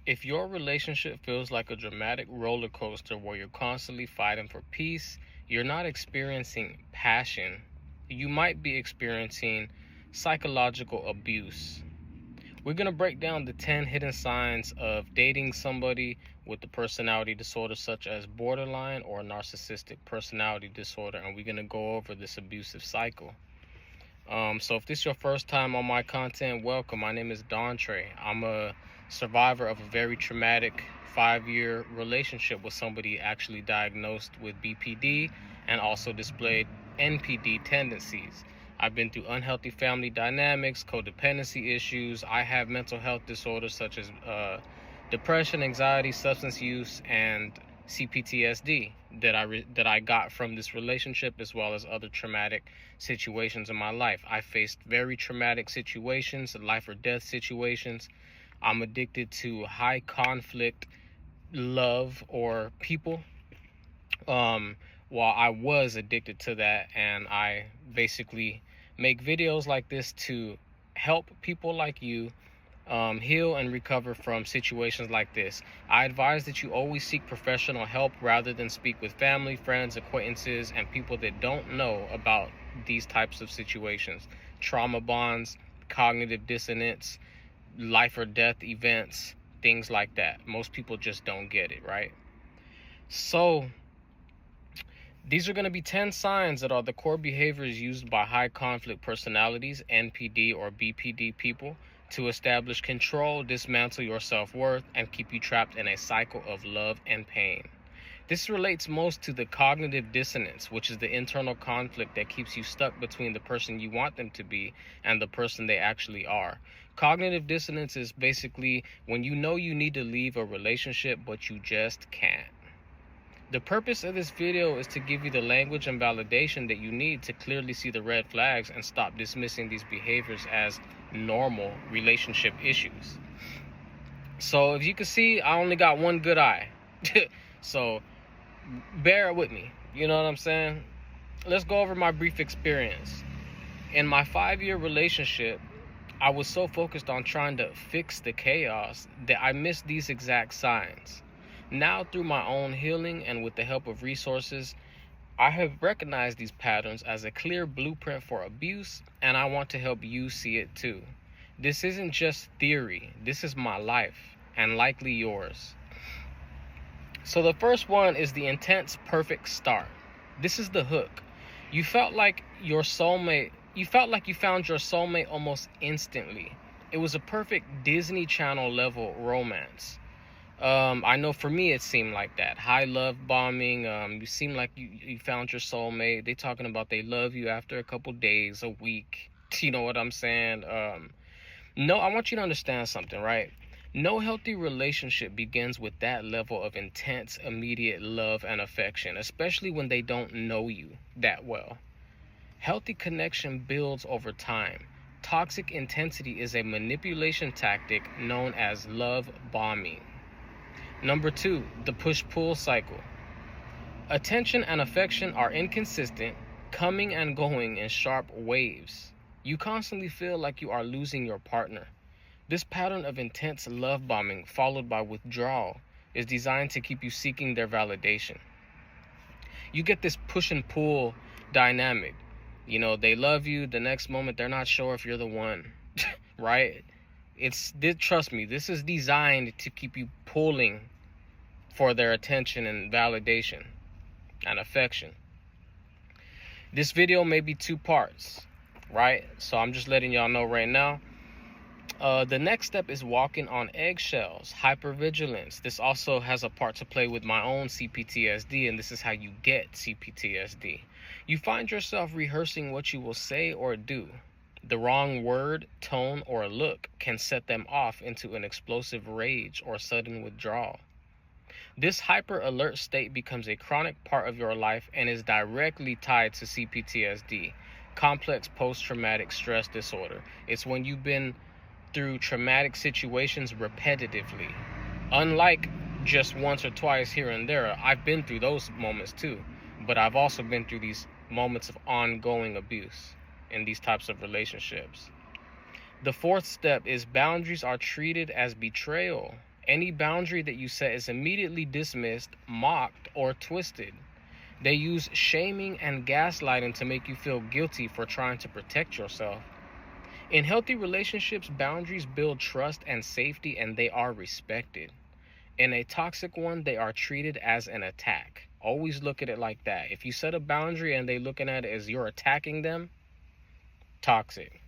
If your relationship feels like a dramatic roller coaster where you're constantly fighting for peace, you're not experiencing passion. You might be experiencing psychological abuse. We're going to break down the 10 hidden signs of dating somebody with the personality disorder, such as borderline or narcissistic personality disorder, and we're going to go over this abusive cycle. So if this is your first time on my content, welcome. My name is Dontre. I'm a survivor of a very traumatic 5-year relationship with somebody actually diagnosed with BPD and also displayed NPD tendencies. I've been through unhealthy family dynamics, codependency issues. I have mental health disorders such as depression, anxiety, substance use, and CPTSD that I got from this relationship, as well as other traumatic situations in my life. I faced very traumatic situations, life or death situations. I'm addicted to high conflict love or people. While I was addicted to that, and I basically make videos like this to help people like you heal and recover from situations like this. I advise that you always seek professional help rather than speak with family, friends, acquaintances, and people that don't know about these types of situations. Trauma bonds, cognitive dissonance, life or death events, things like that. Most people just don't get it, right? So these are going to be 10 signs that are the core behaviors used by high conflict personalities, NPD or BPD people, to establish control, dismantle your self-worth, and keep you trapped in a cycle of love and pain. This relates most to the cognitive dissonance, which is the internal conflict that keeps you stuck between the person you want them to be and the person they actually are. Cognitive dissonance is basically when you know you need to leave a relationship, but you just can't. The purpose of this video is to give you the language and validation that you need to clearly see the red flags and stop dismissing these behaviors as normal relationship issues. So if you can see, I only got one good eye. So bear with me. You know what I'm saying? Let's go over my brief experience. In my 5-year relationship, I was so focused on trying to fix the chaos that I missed these exact signs. Now, through my own healing and with the help of resources, I have recognized these patterns as a clear blueprint for abuse, and I want to help you see it too. This isn't just theory. This is my life, and likely yours. So the first one is the intense perfect start. This is the hook. You felt like you found your soulmate almost instantly. It was a perfect Disney Channel level romance. I know for me it seemed like that. High love bombing. You seem like you found your soulmate. They talking about they love you after a couple days, a week. You know what I'm saying? No, I want you to understand something, right? No healthy relationship begins with that level of intense, immediate love and affection, especially when they don't know you that well. Healthy connection builds over time. Toxic intensity is a manipulation tactic known as love bombing. Number 2, the push-pull cycle. Attention and affection are inconsistent, coming and going in sharp waves. You constantly feel like you are losing your partner. This pattern of intense love bombing followed by withdrawal is designed to keep you seeking their validation. You get this push and pull dynamic. You know, they love you, the next moment they're not sure if you're the one, right? Trust me, this is designed to keep you pulling for their attention and validation and affection. This video may be 2 parts, right? So I'm just letting y'all know right now. The next step is walking on eggshells, hypervigilance. This also has a part to play with my own CPTSD, and this is how you get CPTSD. You find yourself rehearsing what you will say or do. The wrong word, tone, or look can set them off into an explosive rage or sudden withdrawal. This hyper-alert state becomes a chronic part of your life and is directly tied to CPTSD, complex post-traumatic stress disorder. It's when you've been through traumatic situations repetitively. Unlike just once or twice here and there, I've been through those moments too, but I've also been through these moments of ongoing abuse in these types of relationships. The 4th step is boundaries are treated as betrayal. Any boundary that you set is immediately dismissed, mocked, or twisted. They use shaming and gaslighting to make you feel guilty for trying to protect yourself. In healthy relationships, boundaries build trust and safety, and they are respected. In a toxic one, they are treated as an attack. Always look at it like that. If you set a boundary and they looking at it as you're attacking them, toxic.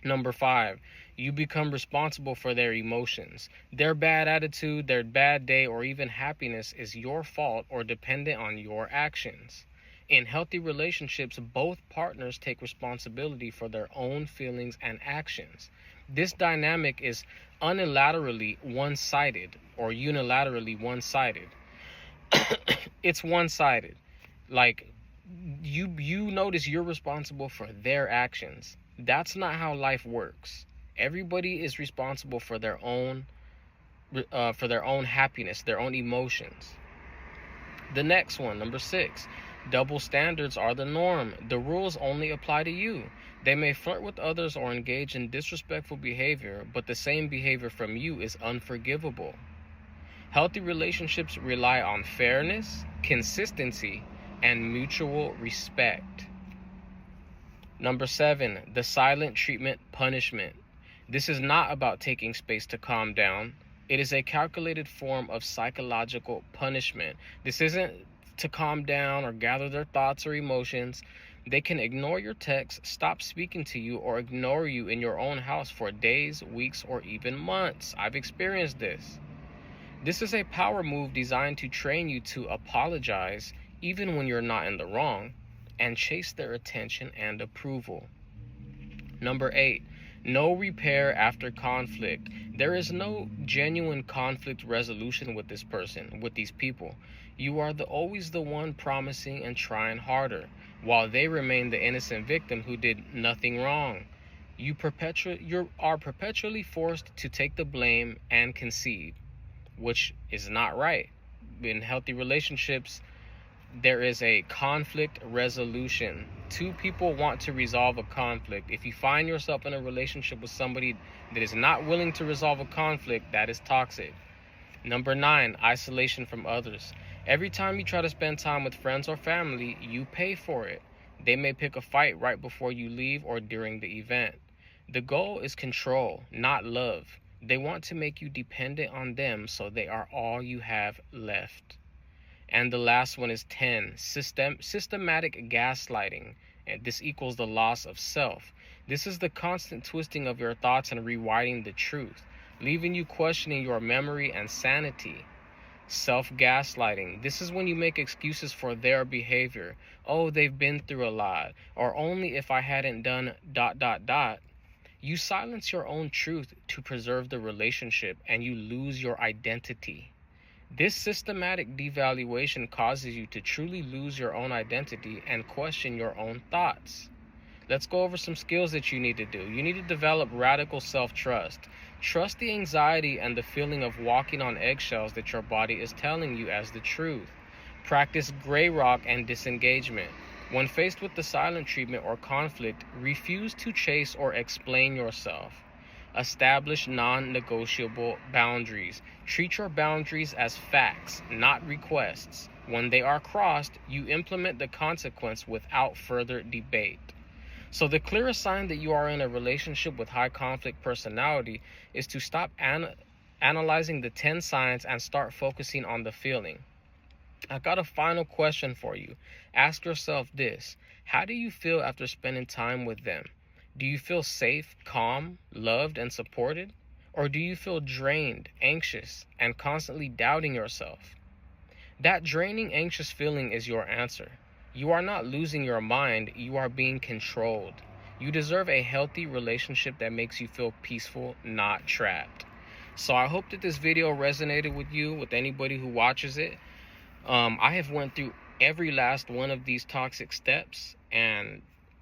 Number 5, you become responsible for their emotions. Their bad attitude, their bad day, or even happiness is your fault or dependent on your actions. In healthy relationships, both partners take responsibility for their own feelings and actions. This dynamic is unilaterally one-sided or unilaterally one-sided. It's one-sided. Like, you notice you're responsible for their actions. That's not how life works. Everybody is responsible for their own happiness, their own emotions. The next one, number 6, double standards are the norm. The rules only apply to you. They may flirt with others or engage in disrespectful behavior, but the same behavior from you is unforgivable. Healthy relationships rely on fairness, consistency, and mutual respect. Number 7, the silent treatment punishment. This is not about taking space to calm down. It is a calculated form of psychological punishment. This isn't to calm down or gather their thoughts or emotions. They can ignore your texts, stop speaking to you, or ignore you in your own house for days, weeks, or even months. I've experienced this. This is a power move designed to train you to apologize even when you're not in the wrong, and chase their attention and approval. Number 8, no repair after conflict. There is no genuine conflict resolution with this person, with these people. You are always the one promising and trying harder, while they remain the innocent victim who did nothing wrong. You are perpetually forced to take the blame and concede, which is not right. In healthy relationships, there is a conflict resolution. Two people want to resolve a conflict. If you find yourself in a relationship with somebody that is not willing to resolve a conflict, that is toxic. Number 9, isolation from others. Every time you try to spend time with friends or family, you pay for it. They may pick a fight right before you leave or during the event. The goal is control, not love. They want to make you dependent on them, so they are all you have left. And the last one is 10, systematic gaslighting. And this equals the loss of self. This is the constant twisting of your thoughts and rewriting the truth, leaving you questioning your memory and sanity. Self-gaslighting. This is when you make excuses for their behavior. Oh, they've been through a lot. Or only if I hadn't done ... You silence your own truth to preserve the relationship, and you lose your identity. This systematic devaluation causes you to truly lose your own identity and question your own thoughts. Let's go over some skills that you need to do. You need to develop radical self-trust. Trust the anxiety and the feeling of walking on eggshells that your body is telling you as the truth. Practice gray rock and disengagement. When faced with the silent treatment or conflict, refuse to chase or explain yourself. Establish non-negotiable boundaries. Treat your boundaries as facts, not requests. When they are crossed, you implement the consequence without further debate. So the clearest sign that you are in a relationship with high conflict personality is to stop analyzing the 10 signs and start focusing on the feeling. I got a final question for you. Ask yourself this: how do you feel after spending time with them? Do you feel safe, calm, loved, and supported? Or do you feel drained, anxious, and constantly doubting yourself? That draining, anxious feeling is your answer. You are not losing your mind, you are being controlled. You deserve a healthy relationship that makes you feel peaceful, not trapped. So I hope that this video resonated with you, with anybody who watches it. I have went through every last one of these toxic steps, and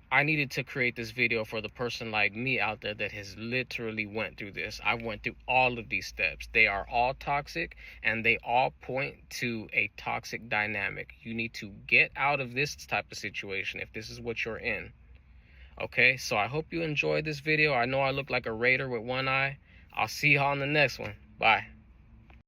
I needed to create this video for the person like me out there that has literally went through this. I went through all of these steps. They are all toxic, and they all point to a toxic dynamic. You need to get out of this type of situation if this is what you're in. Okay, so I hope you enjoyed this video. I know I look like a raider with one eye. I'll see y'all on the next one. Bye.